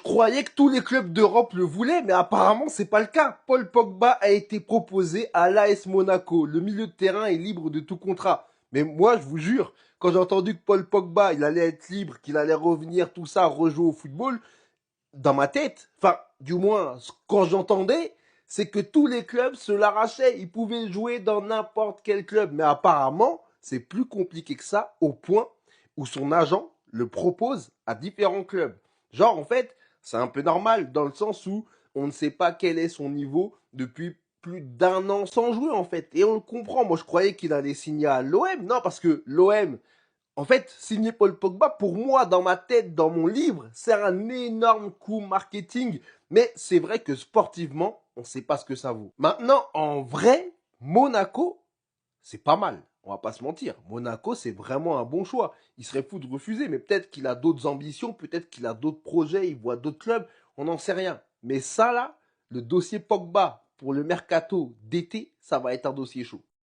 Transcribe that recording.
Je croyais que tous les clubs d'Europe le voulaient, mais apparemment c'est pas le cas. Paul Pogba a été proposé à l'AS Monaco. Le milieu de terrain est libre de tout contrat. Mais moi, je vous jure, quand j'ai entendu que Paul Pogba, il allait être libre, qu'il allait revenir, tout ça, rejouer au football, dans ma tête, enfin, du moins, quand j'entendais, c'est que tous les clubs se l'arrachaient. Ils pouvaient jouer dans n'importe quel club. Mais apparemment, c'est plus compliqué que ça, au point où son agent le propose à différents clubs. Genre, en fait, c'est un peu normal, dans le sens où on ne sait pas quel est son niveau depuis plus d'un an sans jouer, en fait. Et on le comprend. Moi, je croyais qu'il allait signer à l'OM. Non, parce que l'OM, en fait, signer Paul Pogba, pour moi, dans ma tête, dans mon livre, c'est un énorme coup marketing. Mais c'est vrai que sportivement, on ne sait pas ce que ça vaut. Maintenant, en vrai, Monaco, c'est pas mal. On va pas se mentir. Monaco, c'est vraiment un bon choix. Il serait fou de refuser, mais peut-être qu'il a d'autres ambitions, peut-être qu'il a d'autres projets, il voit d'autres clubs, on n'en sait rien. Mais ça, là, le dossier Pogba pour le mercato d'été, ça va être un dossier chaud.